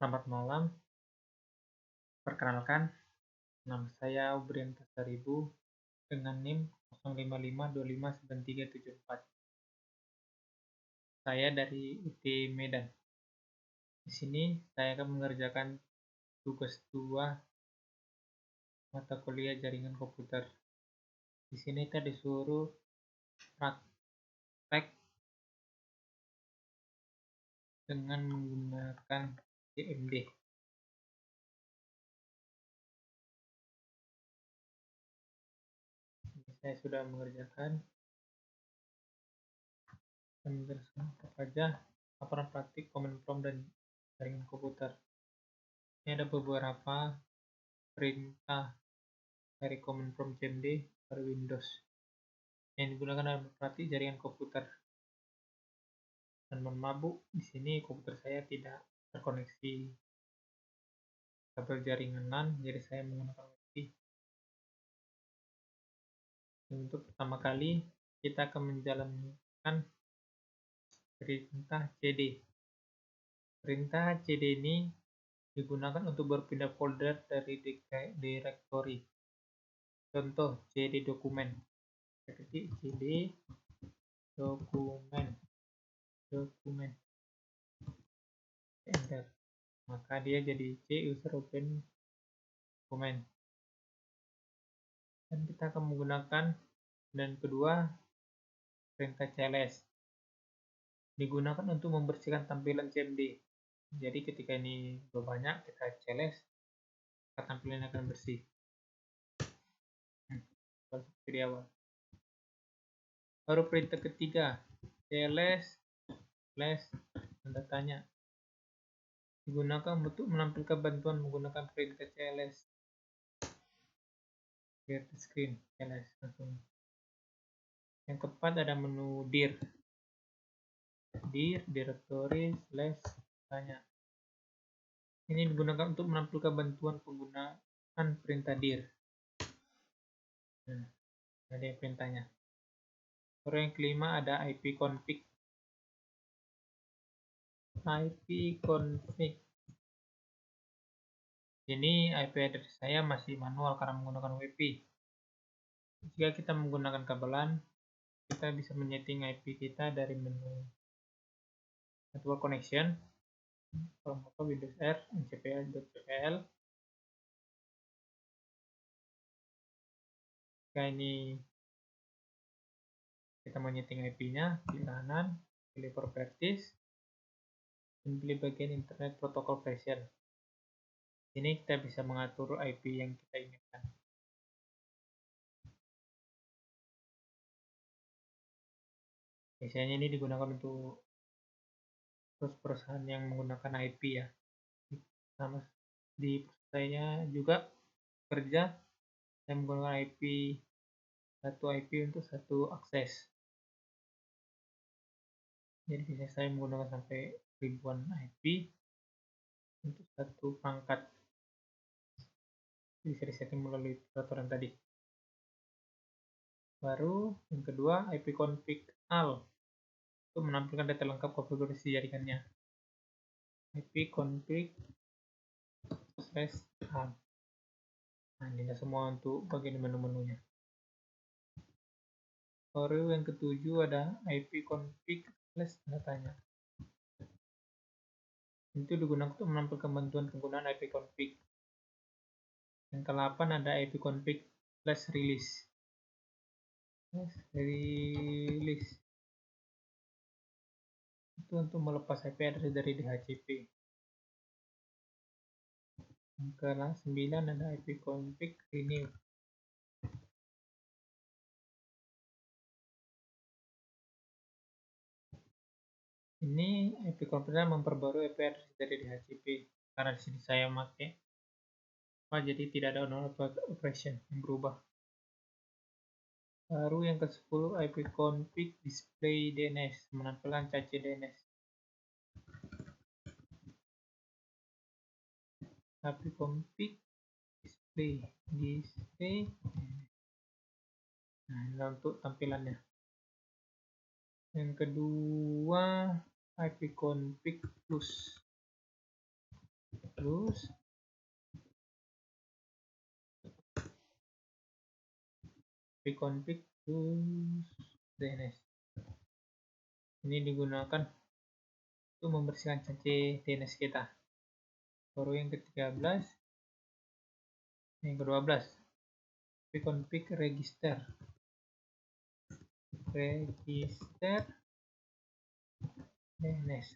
Selamat malam, perkenalkan, nama saya Ubrian Tasaribu dengan NIM 0552599374. Saya dari UT Medan. Di sini saya akan mengerjakan tugas 2 mata kuliah jaringan komputer. Di sini kita disuruh praktek dengan menggunakan CMD. Saya sudah mengerjakan. Saya menjelaskan apa saja laporan praktik command prompt dan jaringan komputer. Ini ada beberapa perintah dari command prompt CMD pada Windows yang digunakan dalam praktik jaringan komputer. Dan mohon maaf, di sini komputer saya tidak terkoneksi kabel jaringan LAN, jadi saya menggunakan Wi-Fi. Untuk pertama kali kita akan menjalankan perintah cd. Perintah cd ini digunakan untuk berpindah folder dari directory. Contoh cd dokumen. Ketik cd dokumen. Enter. Maka dia jadi C user open dokumen. Dan kita akan menggunakan dan kedua perintah cls. Digunakan untuk membersihkan tampilan CMD. Jadi ketika ini banyak kita cls, maka tampilan akan bersih. Seperti di awal. Baru perintah ketiga, cls flash tanda tanya. Digunakan untuk menampilkan bantuan menggunakan perintah cls. Clear the screen, cls langsung. Yang keempat ada menu dir directory slash tanya. Ini digunakan untuk menampilkan bantuan penggunaan perintah dir. Ada perintahnya. Baru yang kelima ada ipconfig. Ini IP address saya masih manual karena menggunakan WiFi. Jika kita menggunakan kabelan, kita bisa menyeting IP kita dari menu network connection, kalau Windows R, ncpl.cpl. Jika ini kita menyeting IP-nya, pilih kanan, pilih properties, dan pilih bagian internet protocol version. Ini kita bisa mengatur IP yang kita inginkan. Biasanya ini digunakan untuk perusahaan yang menggunakan IP ya. Sama di saya juga kerja, saya menggunakan satu IP untuk satu akses. Jadi biasanya saya menggunakan sampai ribuan IP untuk satu perangkat. Bisa disetting melalui peraturan tadi. Baru yang kedua ipconfig al untuk menampilkan data lengkap konfigurasi jaringannya. ipconfig/al. Nah, ini semua untuk bagian menu-menunya. Baru yang ketujuh ada ipconfig/tanda tanya. Itu digunakan untuk menampilkan bantuan penggunaan ipconfig. Yang ke-8 ada ipconfig/release. Itu untuk melepas IP address dari DHCP. Yang ke-9 ada ipconfig renew. Ini ipconfig memperbarui IP address dari DHCP. Karena di sini saya memakai, jadi tidak ada operation yang berubah. Baru yang ke-10 ipconfig display DNS, menampilkan cache DNS. ipconfig display. Nah, ini untuk tampilannya. Yang kedua ipconfig plus. Terus reconfig terus DNS. Ini digunakan untuk membersihkan cache DNS kita. Baru yang ke-13, yang ke-12, reconfig register DNS.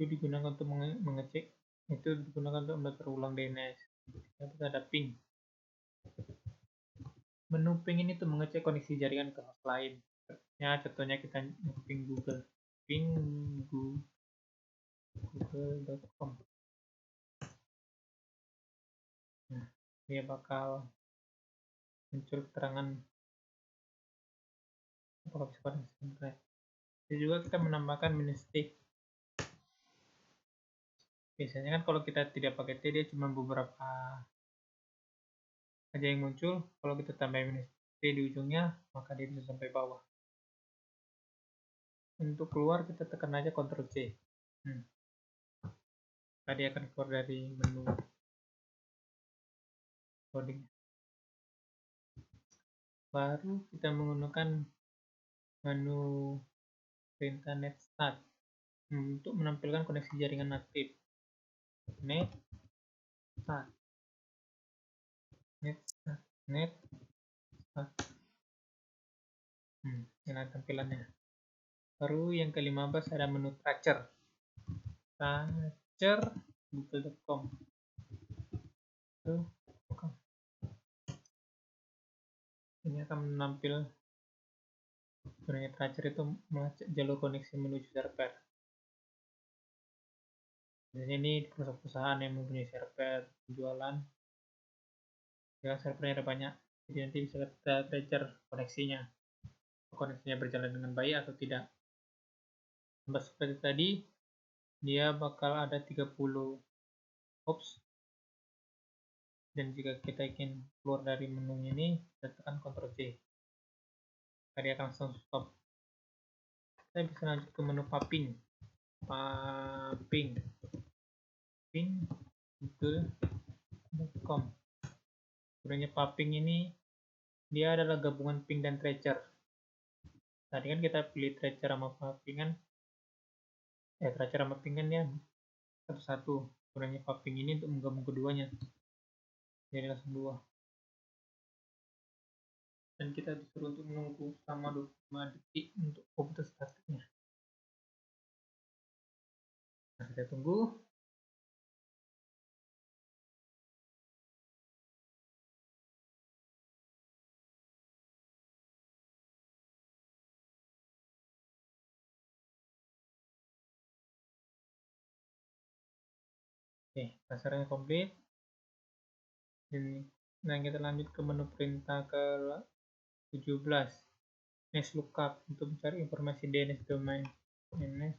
Itu digunakan untuk mengecek, itu digunakan untuk mendaftar ulang DNS. Kita ada ping. Menu ping ini tuh mengecek koneksi jaringan ke host lain. Ya, contohnya kita ping Google, ping google.com. Nah, dia bakal muncul keterangan apakah bisa koneksi internet. Jadi juga kita menambahkan menu stick. Biasanya kan kalau kita tidak pakai T, dia cuma beberapa aja yang muncul. Kalau kita tambahin menu T di ujungnya, maka dia bisa sampai bawah. Untuk keluar kita tekan aja Ctrl C. Tadi akan keluar dari menu loading. Baru kita menggunakan menu perintah net start untuk menampilkan koneksi jaringan aktif. Net start. Ini tampilannya. Baru yang ke-15 ada menu tracker google.com. Ini akan menampil gunanya tracker itu melacak jalur koneksi menuju server. Biasanya ini perusahaan yang mempunyai server penjualan, ya servernya ada banyak, jadi nanti bisa kita tracker koneksinya berjalan dengan baik atau tidak. Seperti tadi, dia bakal ada 30 hops, dan jika kita ingin keluar dari menunya ini, kita tekan Ctrl C. Tadi akan langsung stop. Kita bisa lanjut ke menu ping google.com. Gunanya ping ini, dia adalah gabungan ping dan tracer. Tadi kan kita pilih tracer sama ping kan, tracer sama ping kan ya satu-satu. Gunanya ping ini untuk menggabung keduanya, jadi langsung dua. Dan kita disuruh untuk menunggu selama 25 detik untuk komputer startnya. Nah, kita tunggu. Oke, dasarnya komplit. Nah, kita lanjut ke menu perintah ke 17. NS lookup untuk mencari informasi DNS domain. NS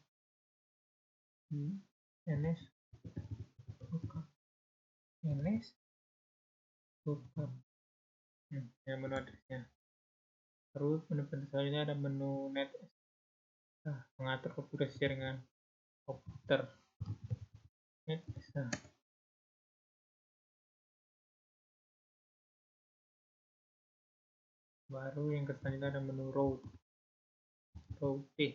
lookup. Ya, menu addressnya. Terus menu perintah selanjutnya ada menu net. Mengatur konfigurasi jaringan komputer. Net. Baru yang selanjutnya ada menu route T.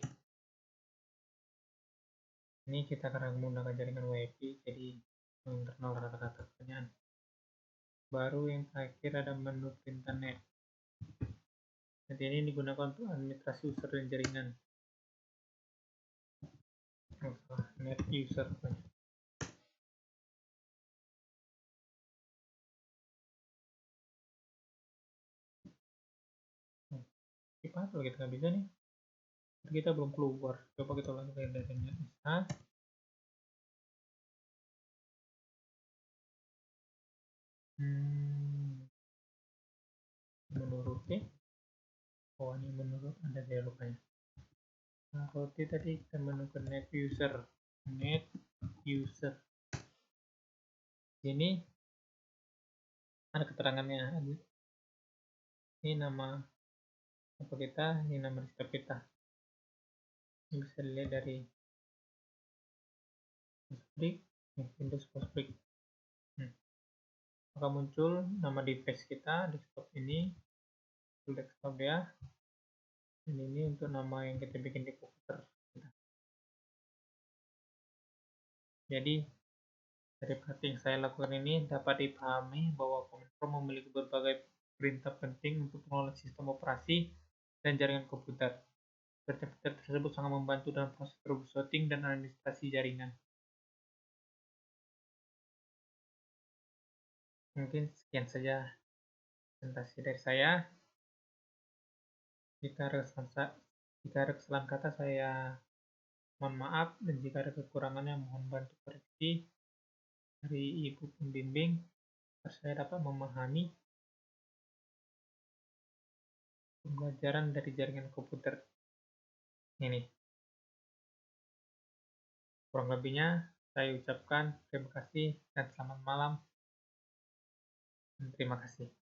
Ini kita akan menggunakan jaringan WiFi, jadi internal rata-rata pertanyaan. Baru yang terakhir ada menu perintah net. Jadi ini digunakan untuk administrasi user dan jaringan. Net user. Kalau kita nggak bisa nih, kita belum keluar. Coba kita ulangi dari net start. Menurut ini menurut ada di rupanya. Nah, route tadi kita menemukan net user. Ini ada keterangannya. Ini nama apa kita, ini nama desktop kita. Ini bisa dilihat dari Break, Windows Post Break. Maka muncul nama device kita, desktop ini, full desktop ya. Dan ini untuk nama yang kita bikin di komputer kita. Jadi dari praktik yang saya lakukan ini dapat dipahami bahwa command prompt memiliki berbagai perintah penting untuk mengelola sistem operasi dan jaringan komputer. Perintah tersebut sangat membantu dalam proses troubleshooting dan administrasi jaringan. Mungkin sekian saja presentasi dari saya. Jika ada kesalahan kata, saya mohon maaf, dan jika ada kekurangannya mohon bantu koreksi dari Ibu Pembimbing agar saya dapat memahami pembelajaran dari jaringan komputer ini. Kurang lebihnya saya ucapkan terima kasih dan selamat malam. Terima kasih.